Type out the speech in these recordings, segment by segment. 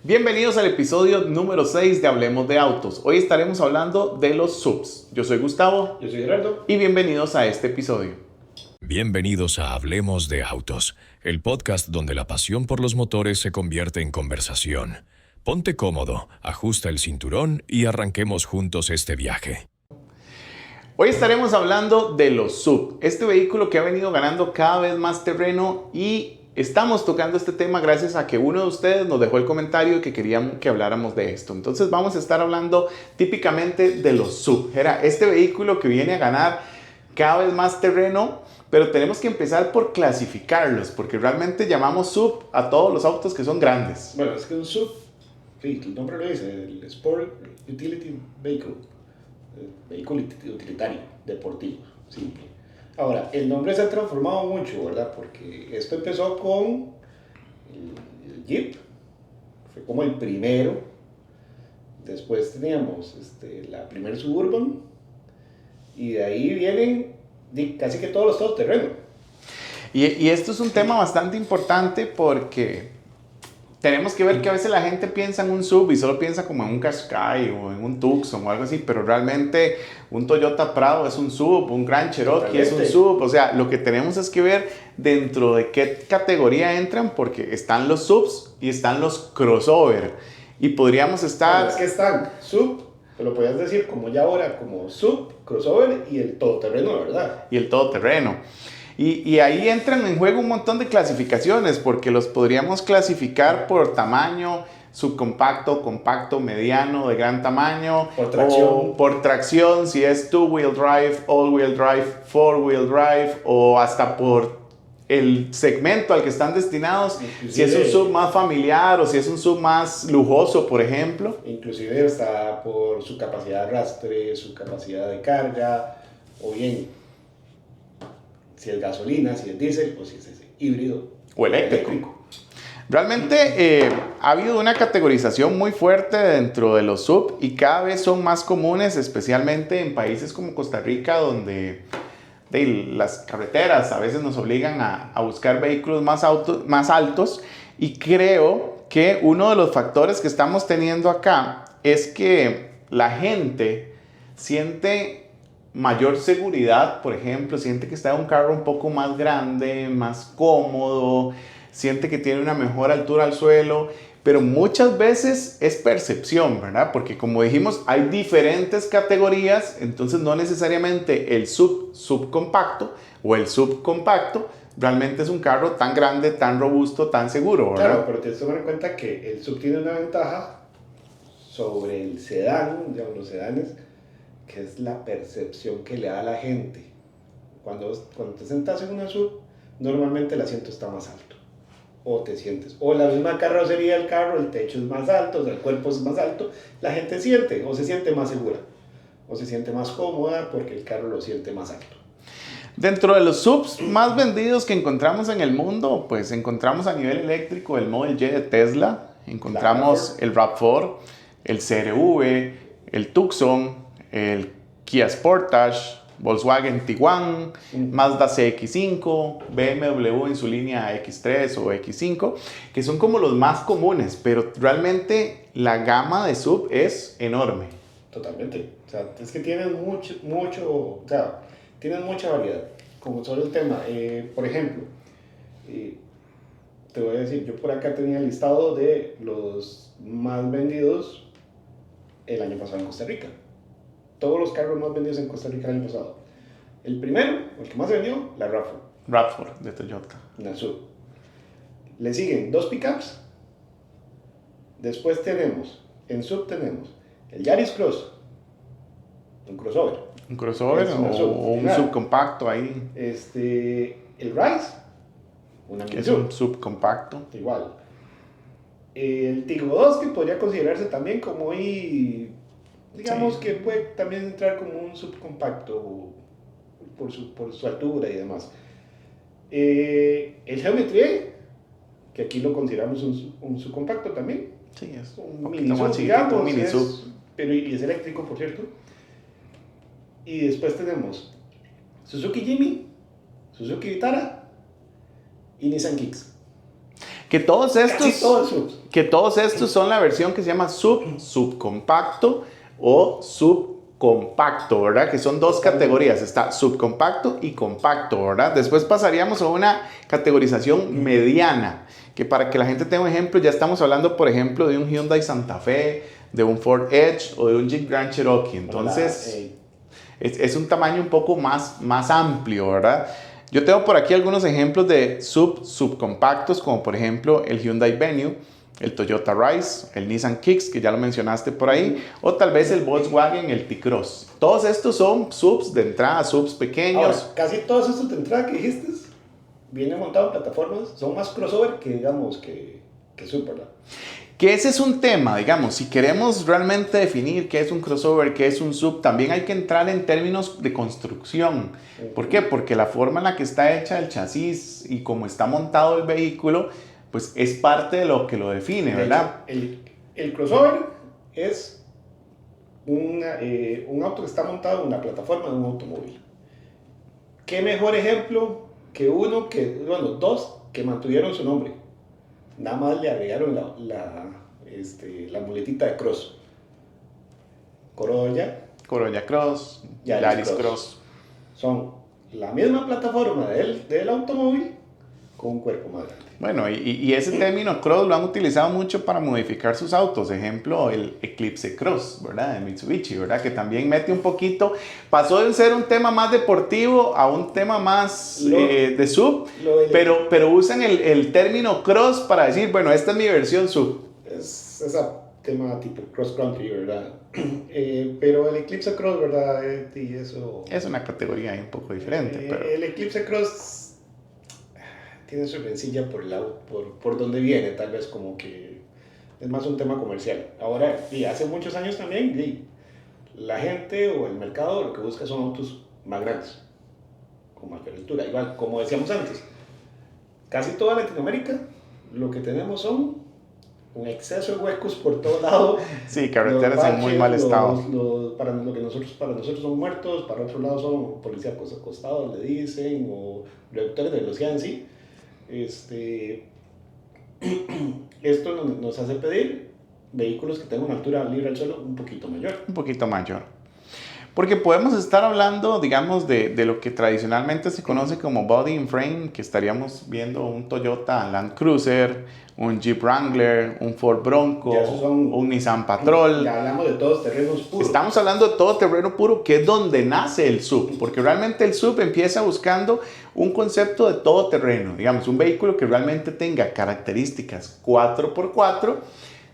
Bienvenidos al episodio número 6 de Hablemos de Autos. Hoy estaremos hablando de los SUVs. Yo soy Gustavo. Yo soy Gerardo. Y bienvenidos a este episodio. Bienvenidos a Hablemos de Autos, el podcast donde la pasión por los motores se convierte en conversación. Ponte cómodo, ajusta el cinturón y arranquemos juntos este viaje. Hoy estaremos hablando de los SUV, este vehículo que ha venido ganando cada vez más terreno y estamos tocando este tema gracias a que uno de ustedes nos dejó el comentario que querían que habláramos de esto. Entonces vamos a estar hablando típicamente de los SUV. Era este vehículo que viene a ganar cada vez más terreno, pero tenemos que empezar por clasificarlos, porque realmente llamamos SUV a todos los autos que son grandes. Bueno, es que un SUV, sí, el nombre lo dice, el Sport Utility Vehicle, vehículo utilitario, deportivo, simple. Ahora, el nombre se ha transformado mucho, ¿verdad? Porque esto empezó con el Jeep, fue como el primero. Después teníamos la primer Suburban, y de ahí vienen casi que todos los todoterrenos. Y esto es un tema bastante importante porque tenemos que ver que a veces la gente piensa en un SUV y solo piensa como en un Qashqai o en un Tucson o algo así, pero realmente un Toyota Prado es un SUV, un Grand Cherokee es un SUV. O sea, lo que tenemos es que ver dentro de qué categoría entran, porque están los SUVs y están los crossover. Y podríamos estar... Bueno, es que están SUV, te lo podías decir como ya ahora, como SUV, crossover y el todoterreno, ¿verdad? Y el todoterreno. Y ahí entran en juego un montón de clasificaciones, porque los podríamos clasificar por tamaño, subcompacto, compacto, mediano, de gran tamaño. Por tracción. O por tracción, si es two-wheel drive, all-wheel drive, four-wheel drive, o hasta por el segmento al que están destinados. Inclusive, si es un SUV más familiar o si es un SUV más lujoso, por ejemplo. Inclusive está por su capacidad de arrastre, su capacidad de carga, o bien si es gasolina, si es diésel o si es híbrido o eléctrico. Realmente ha habido una categorización muy fuerte dentro de los SUV y cada vez son más comunes, especialmente en países como Costa Rica, donde las carreteras a veces nos obligan a buscar vehículos más altos, y creo que uno de los factores que estamos teniendo acá es que la gente siente mayor seguridad, por ejemplo, siente que está en un carro un poco más grande, más cómodo, siente que tiene una mejor altura al suelo, pero muchas veces es percepción, ¿verdad? Porque como dijimos, hay diferentes categorías, entonces no necesariamente el subcompacto o el subcompacto realmente es un carro tan grande, tan robusto, tan seguro, ¿verdad? Claro, pero tienes que tomar en cuenta que el sub tiene una ventaja sobre el sedán, digamos, los sedanes, que es la percepción que le da a la gente. Cuando te sentas en una SUV, normalmente el asiento está más alto, o te sientes, o la misma carrocería del carro, el techo es más alto, o sea, el cuerpo es más alto, la gente siente, o se siente más segura, o se siente más cómoda porque el carro lo siente más alto. Dentro de los SUVs más vendidos que encontramos en el mundo, pues encontramos a nivel eléctrico el Model Y de Tesla, encontramos el RAV4, el CR-V, el Tucson, el Kia Sportage, Volkswagen Tiguan, Mazda CX-5, BMW en su línea X3 o X5, que son como los más comunes, pero realmente la gama de SUV es enorme. Totalmente, o sea, es que tienen o sea, tienen mucha variedad, como sobre el tema. Por ejemplo, te voy a decir, yo por acá tenía el listado de los más vendidos el año pasado en Costa Rica. Todos los carros más vendidos en Costa Rica el año pasado. El primero, el que más se vendió, la RAV4. RAV4 de Toyota. Una SUV. Le siguen dos pickups. Después en SUV tenemos el Yaris Cross, un crossover. Un crossover o un subcompacto ahí. El Rise, una que es un subcompacto. Igual. El Tiggo 2, que podría considerarse también como digamos que puede también entrar como un subcompacto por su altura y demás. El Geometry E, que aquí lo consideramos un subcompacto también. Sí, es un mini sub, digamos, un mini sub. Pero y es eléctrico, por cierto. Y después tenemos Suzuki Jimny, Suzuki Vitara y Nissan Kicks. Que todos estos, Casi todos SUVs. que todos estos son la versión que se llama SUV, subcompacto o subcompacto, ¿verdad? Que son dos categorías, está subcompacto y compacto, ¿verdad? Después pasaríamos a una categorización mediana, que para que la gente tenga un ejemplo, ya estamos hablando, por ejemplo, de un Hyundai Santa Fe, de un Ford Edge o de un Jeep Grand Cherokee. Entonces, es un tamaño un poco más amplio, ¿verdad? Yo tengo por aquí algunos ejemplos de subcompactos, como por ejemplo el Hyundai Venue, el Toyota Rise, el Nissan Kicks, que ya lo mencionaste por ahí, o tal vez el Volkswagen, el T-Cross. Todos estos son subs de entrada, subs pequeños. Ahora, casi todos estos de entrada que dijiste vienen montados en plataformas, son más crossover que digamos que sub, ¿verdad? Que ese es un tema, digamos, si queremos realmente definir qué es un crossover, qué es un sub, también hay que entrar en términos de construcción. ¿Por qué? Porque la forma en la que está hecha el chasis y cómo está montado el vehículo, pues es parte de lo que lo define, ¿verdad? El crossover es un auto que está montado en una plataforma de un automóvil. ¿Qué mejor ejemplo que dos que mantuvieron su nombre? Nada más le agregaron la muletita de cross. Corolla Cross, Yaris Cross. Son la misma plataforma del automóvil con un cuerpo más grande. Bueno, y ese término Cross lo han utilizado mucho para modificar sus autos. Ejemplo, el Eclipse Cross, ¿verdad? De Mitsubishi, ¿verdad? Que también mete un poquito, pasó de ser un tema más deportivo a un tema más de sub, pero usan el término Cross para decir, bueno, esta es mi versión sub. Es ese tema tipo cross country, ¿verdad? Pero el Eclipse Cross, ¿verdad? Y eso... Es una categoría ahí un poco diferente, pero... El Eclipse Cross tiene su rencilla por donde viene, tal vez como que es más un tema comercial. Ahora, y hace muchos años también, la gente o el mercado lo que busca son autos más grandes, con mayor altura. Igual, como decíamos antes, casi toda Latinoamérica lo que tenemos son un exceso de huecos por todo lado. Sí, carreteras en muy mal estado. Para nosotros son muertos, para otro lado son policías acostados, le dicen, o reductores de velocidad en sí. Esto nos hace pedir vehículos que tengan una altura libre al suelo un poquito mayor. Un poquito mayor. Porque podemos estar hablando, digamos, de lo que tradicionalmente se conoce como body and frame, que estaríamos viendo un Toyota Land Cruiser, un Jeep Wrangler, un Ford Bronco, un Nissan Patrol. Ya hablamos de todos terrenos puros. Estamos hablando de todo terreno puro, que es donde nace el SUV, porque realmente el SUV empieza buscando un concepto de todo terreno, digamos, un vehículo que realmente tenga características 4x4,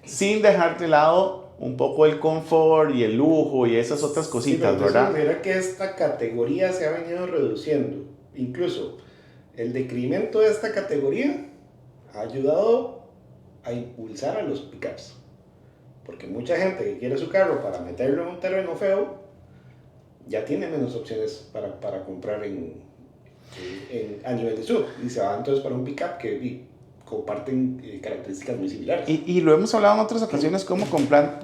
sin dejar de lado un poco el confort y el lujo y esas otras cositas, sí, ¿verdad? Mira que esta categoría se ha venido reduciendo. Incluso el decremento de esta categoría ha ayudado a impulsar a los pickups. Porque mucha gente que quiere su carro para meterlo en un terreno feo, ya tiene menos opciones para comprar a nivel de SUV. Y se va entonces para un pickup que comparten características muy similares. Y lo hemos hablado en otras ocasiones, cómo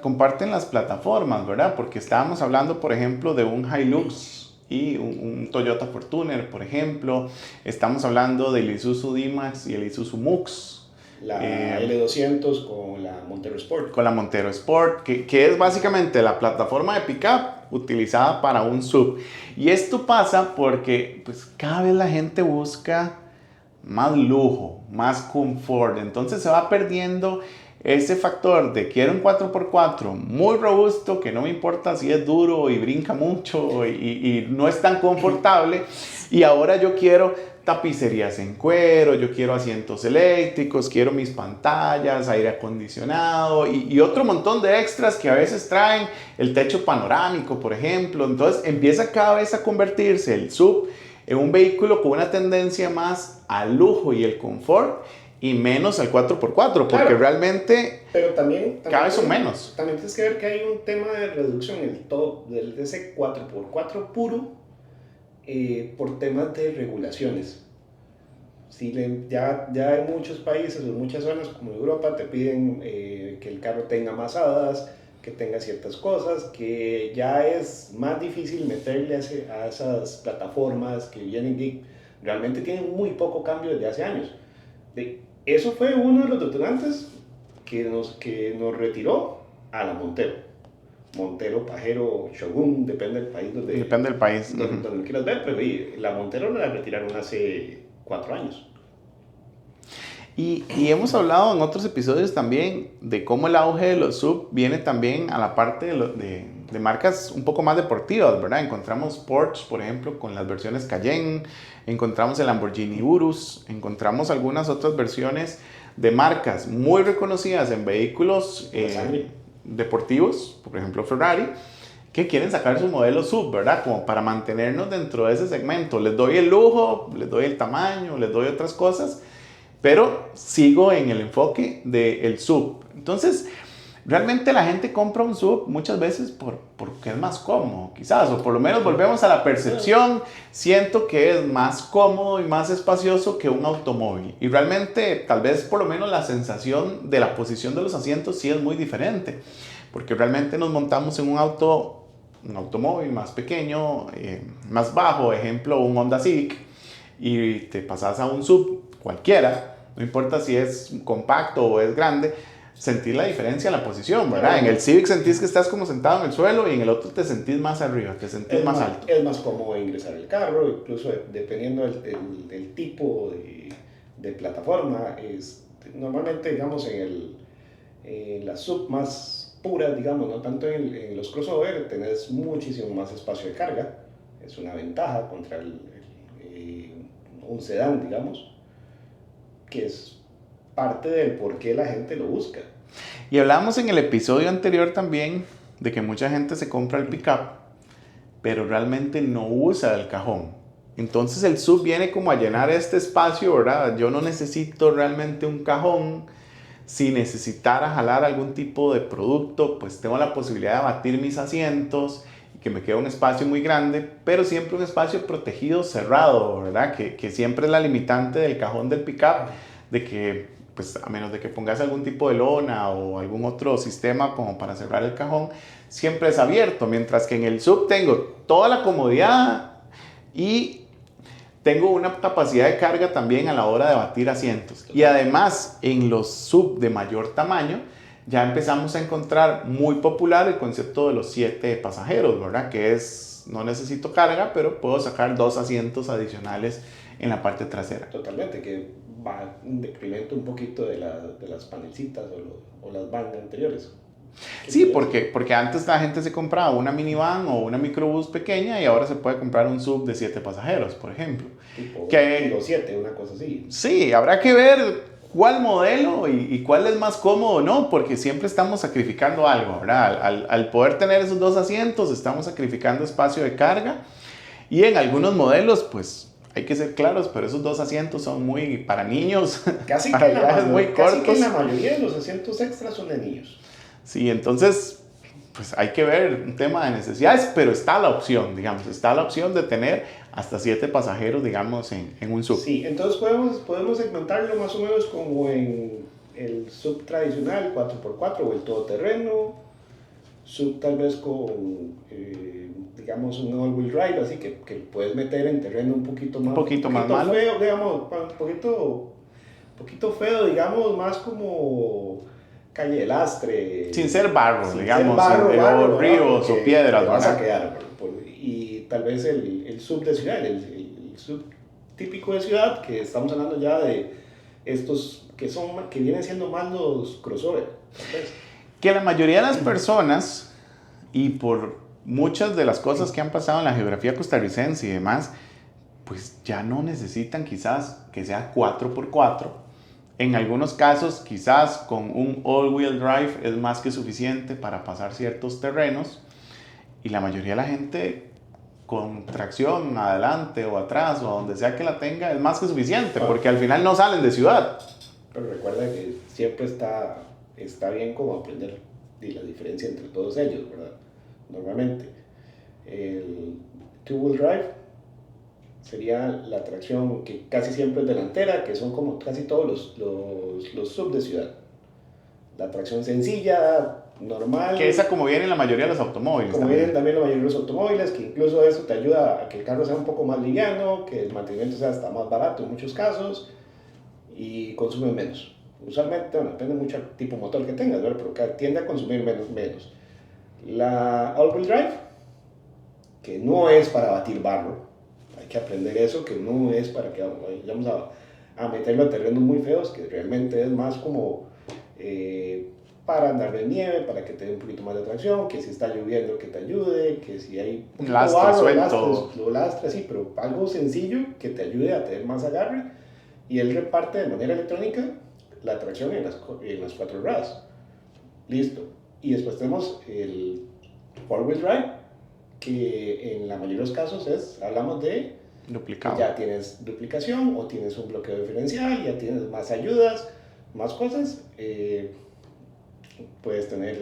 comparten las plataformas, ¿verdad? Porque estábamos hablando, por ejemplo, de un Hilux y un Toyota Fortuner, por ejemplo. Estamos hablando del Isuzu D-Max y el Isuzu MUX. La L200 con la Montero Sport. Con la Montero Sport, que es básicamente la plataforma de pickup utilizada para un SUV. Y esto pasa porque pues, cada vez la gente busca más lujo, más confort. Entonces se va perdiendo ese factor de quiero un 4x4 muy robusto, que no me importa si es duro y brinca mucho y no es tan confortable. Y ahora yo quiero tapicerías en cuero, yo quiero asientos eléctricos, quiero mis pantallas, aire acondicionado y otro montón de extras que a veces traen, el techo panorámico, por ejemplo. Entonces empieza cada vez a convertirse el SUV en un vehículo con una tendencia más al lujo y el confort y menos al 4x4, porque claro, realmente pero también cada vez son menos. También tienes que ver que hay un tema de reducción en el top de ese 4x4 puro por temas de regulaciones. Si ya en muchos países o en muchas zonas como Europa te piden que el carro tenga más hadas, que tenga ciertas cosas, que ya es más difícil meterle a esas plataformas que vienen y realmente tienen muy poco cambio desde hace años. eso fue uno de los detonantes que nos retiró a la Montero. Montero, Pajero, Shogun, depende del país Depende del país. donde quieras ver, pero la Montero la retiraron hace 4 años. Y hemos hablado en otros episodios también de cómo el auge de los sub viene también a la parte de marcas un poco más deportivas, ¿verdad? Encontramos Porsche, por ejemplo, con las versiones Cayenne, encontramos el Lamborghini Urus, encontramos algunas otras versiones de marcas muy reconocidas en vehículos deportivos, por ejemplo Ferrari, que quieren sacar su modelo sub, ¿verdad? Como para mantenernos dentro de ese segmento. Les doy el lujo, les doy el tamaño, les doy otras cosas, pero sigo en el enfoque del sub. Entonces, realmente la gente compra un sub muchas veces porque es más cómodo, quizás, o por lo menos volvemos a la percepción. Siento que es más cómodo y más espacioso que un automóvil. Y realmente, tal vez por lo menos la sensación de la posición de los asientos sí es muy diferente, porque realmente nos montamos en un automóvil más pequeño, más bajo, ejemplo, un Honda Civic, y te pasas a un sub cualquiera, no importa si es compacto o es grande, sentir la diferencia en la posición, ¿verdad? En el Civic sentís que estás como sentado en el suelo y en el otro te sentís más arriba, te sentís más alto. Es más cómodo ingresar el carro, incluso dependiendo del tipo de plataforma. Normalmente, digamos, en la sub más pura, digamos, no tanto en los crossover, tenés muchísimo más espacio de carga. Es una ventaja contra un sedán, digamos, que es parte del por qué la gente lo busca. Y hablábamos en el episodio anterior también de que mucha gente se compra el pickup, pero realmente no usa el cajón. Entonces el sub viene como a llenar este espacio, ¿verdad? Yo no necesito realmente un cajón. Si necesitara jalar algún tipo de producto, pues tengo la posibilidad de abatir mis asientos y que me quede un espacio muy grande, pero siempre un espacio protegido, cerrado, ¿verdad? Que siempre es la limitante del cajón del pickup, de que, pues a menos de que pongas algún tipo de lona o algún otro sistema como para cerrar el cajón, siempre es abierto, mientras que en el sub tengo toda la comodidad y tengo una capacidad de carga también a la hora de batir asientos. Y además, en los sub de mayor tamaño, ya empezamos a encontrar muy popular el concepto de los 7 pasajeros, ¿verdad? Que es, no necesito carga, pero puedo sacar 2 asientos adicionales en la parte trasera. Totalmente, que va en detrimento un poquito de las panelcitas o las van anteriores. Sí, porque antes la gente se compraba una minivan o una microbús pequeña y ahora se puede comprar un sub de 7 pasajeros, por ejemplo. Tipo que, 7, una cosa así. Sí, habrá que ver cuál modelo y cuál es más cómodo o no, porque siempre estamos sacrificando algo, ¿verdad? Al poder tener esos 2 asientos, estamos sacrificando espacio de carga y en algunos modelos, pues hay que ser claros, pero esos 2 asientos son muy para niños, casi para viajes muy cortos. Casi que cortos. la mayoría de los asientos extras son de niños. Sí, entonces, pues hay que ver un tema de necesidades, pero está la opción, digamos, está la opción de tener hasta 7 pasajeros, digamos, en un sub. Sí, entonces podemos segmentarlo más o menos como en el sub tradicional, 4x4 o el todoterreno, sub tal vez con, digamos, un all-wheel drive, así que puedes meter en terreno un poquito más malo. Feo, digamos, un poquito feo, digamos, más como calle de lastre. Sin ser barro, digamos, o ríos o piedras. Te vas a quedar. Y tal vez el sub de ciudad, el sub típico de ciudad, que estamos hablando ya de estos que vienen siendo más los crossover. Que la mayoría de las personas, y por muchas de las cosas que han pasado en la geografía costarricense y demás, pues ya no necesitan quizás que sea 4x4. En algunos casos, quizás con un all-wheel drive es más que suficiente para pasar ciertos terrenos. Y la mayoría de la gente con tracción adelante o atrás o a donde sea que la tenga es más que suficiente, porque al final no salen de ciudad. Pero recuerda que siempre está bien como aprender la diferencia entre todos ellos, ¿verdad? Normalmente el two-wheel drive sería la tracción que casi siempre es delantera, que son como casi todos los sub de ciudad. La tracción sencilla, normal. Que esa como viene en la mayoría de los automóviles. Como vienen también la mayoría de los automóviles, que incluso eso te ayuda a que el carro sea un poco más liviano, que el mantenimiento sea hasta más barato en muchos casos. y consume menos. Usualmente, bueno, depende mucho del tipo de motor que tengas, ¿verdad? Pero tiende a consumir menos. La all-wheel drive, que no es para batir barro, hay que aprender eso, que no es para que vayamos a meterlo a terrenos muy feos, que realmente es más como para andar de nieve, para que te dé un poquito más de tracción, que si está lloviendo que te ayude, que si hay un lastre barro, suelto, lo lastre así, pero algo sencillo que te ayude a tener más agarre, y él reparte de manera electrónica la tracción en las 4 ruedas. Listo. Y después tenemos el four-wheel drive, que en la mayoría de los casos hablamos de duplicado. ya tienes duplicación o tienes un bloqueo diferencial, ya tienes más ayudas, más cosas. Puedes tener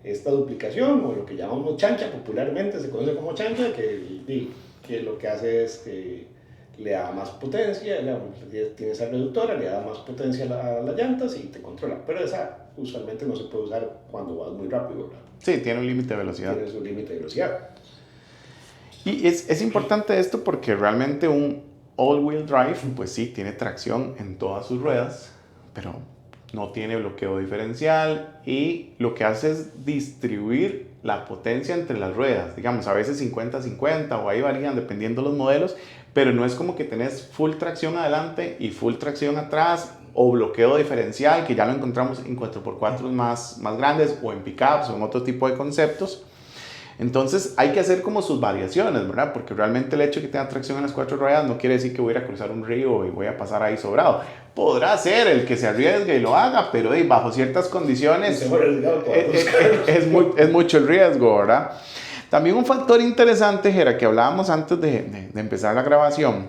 esta duplicación o lo que llamamos chancha, popularmente se conoce como chancha, que lo que hace es le da más potencia, tiene esa reductora, le da más potencia a las llantas y te controla. Pero esa usualmente no se puede usar cuando vas muy rápido, ¿verdad? Sí, tiene un límite de velocidad. Tiene su límite de velocidad. Y es importante esto porque realmente un all-wheel drive, pues sí, tiene tracción en todas sus ruedas, pero no tiene bloqueo diferencial y lo que hace es distribuir la potencia entre las ruedas. Digamos, a veces 50-50 o ahí varían dependiendo de los modelos, pero no es como que tenés full tracción adelante y full tracción atrás o bloqueo diferencial, que ya lo encontramos en 4x4 más grandes o en pickups o en otro tipo de conceptos. Entonces hay que hacer como sus variaciones, ¿verdad? Porque realmente el hecho de que tenga tracción en las 4 ruedas no quiere decir que voy a ir a cruzar un río y voy a pasar ahí sobrado. Podrá ser el que se arriesgue y lo haga, pero bajo ciertas condiciones es mucho el riesgo, ¿verdad? También un factor interesante, Gera, que hablábamos antes de empezar la grabación,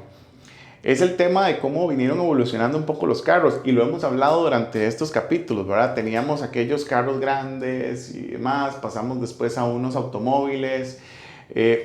es el tema de cómo vinieron evolucionando un poco los carros, y lo hemos hablado durante estos capítulos, ¿verdad? Teníamos aquellos carros grandes y demás, pasamos después a unos automóviles.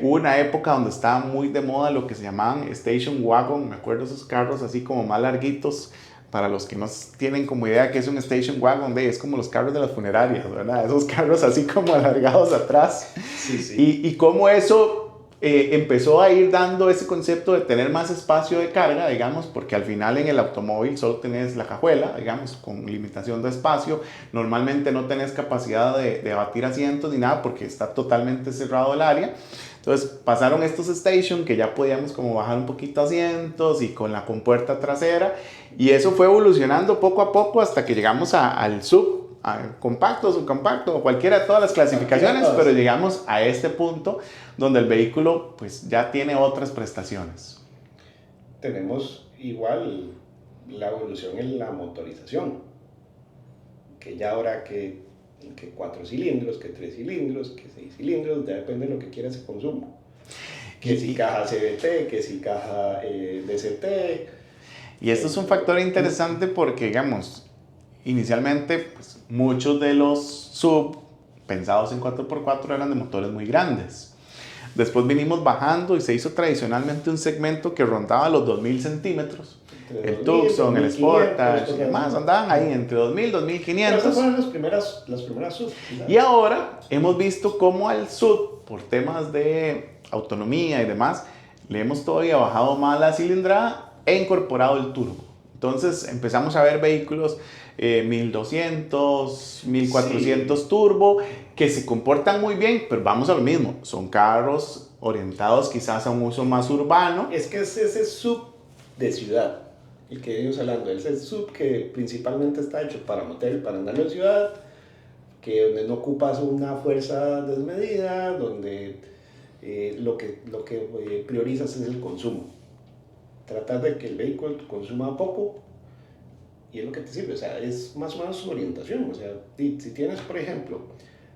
Hubo una época donde estaba muy de moda lo que se llamaban station wagon, me acuerdo esos carros así como más larguitos. Para los que no tienen como idea que es un station wagon, es como los carros de las funerarias, ¿verdad? Esos carros así como alargados atrás. Sí. Y cómo eso empezó a ir dando ese concepto de tener más espacio de carga, digamos, porque al final en el automóvil solo tenés la cajuela, digamos, con limitación de espacio. Normalmente no tenés capacidad de abatir asientos ni nada porque está totalmente cerrado el área. Entonces pasaron estos station que ya podíamos como bajar un poquito asientos y con la compuerta trasera, y eso fue evolucionando poco a poco hasta que llegamos al sub, a compacto, subcompacto o cualquiera de todas las clasificaciones, pero llegamos a este punto donde el vehículo pues ya tiene otras prestaciones. Tenemos igual la evolución en la motorización, que ya ahora que 4 cilindros, que 3 cilindros, que 6 cilindros, ya depende de lo que quiera ese consumo. Que si caja CVT, que si caja DCT. Y esto es un factor interesante porque, digamos, inicialmente pues, muchos de los sub pensados en 4x4 eran de motores muy grandes. Después vinimos bajando y se hizo tradicionalmente un segmento que rondaba los 2000 centímetros. El Tucson, el Sportage y demás andaban ahí entre 2000 y 2500. Pero estas fueron las primeras sub. Y ahora hemos visto cómo al sub, por temas de autonomía y demás, le hemos todavía bajado más la cilindrada e incorporado el turbo. Entonces empezamos a ver vehículos 1200, 1400 turbo que se comportan muy bien, pero vamos a lo mismo, son carros orientados quizás a un uso más urbano. Es que es ese sub de ciudad, el que venimos hablando, ese sub que principalmente está hecho para andar en ciudad, que donde no ocupas una fuerza desmedida, donde lo que priorizas es el consumo. Tratar de que el vehículo consuma poco y es lo que te sirve, o sea, es más o menos su orientación. O sea, si tienes, por ejemplo,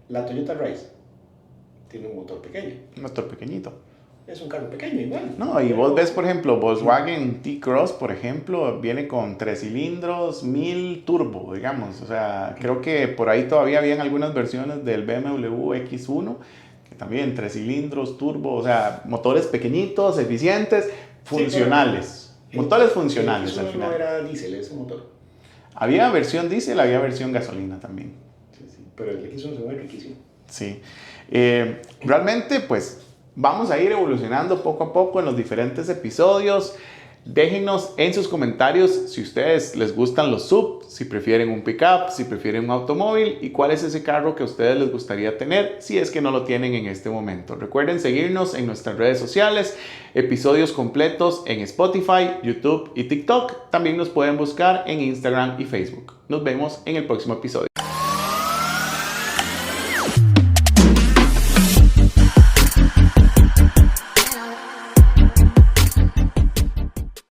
la Toyota Rise, tiene un motor pequeño. Un motor pequeñito. Es un carro pequeño igual. No, y vos ves, por ejemplo, Volkswagen T-Cross, por ejemplo, viene con 3 cilindros, 1000 turbo, digamos. O sea, creo que por ahí todavía habían algunas versiones del BMW X1, que también 3 cilindros, turbo, o sea, motores pequeñitos, eficientes, funcionales. Sí, motores funcionales al final. No era diésel ese motor. Había versión diésel, había versión gasolina también. Sí, pero el X1 se ve riquísimo. Sí. Realmente, pues, vamos a ir evolucionando poco a poco en los diferentes episodios. Déjenos en sus comentarios si ustedes les gustan los SUV, si prefieren un pickup, si prefieren un automóvil y cuál es ese carro que a ustedes les gustaría tener si es que no lo tienen en este momento. Recuerden seguirnos en nuestras redes sociales, episodios completos en Spotify, YouTube y TikTok. También nos pueden buscar en Instagram y Facebook. Nos vemos en el próximo episodio.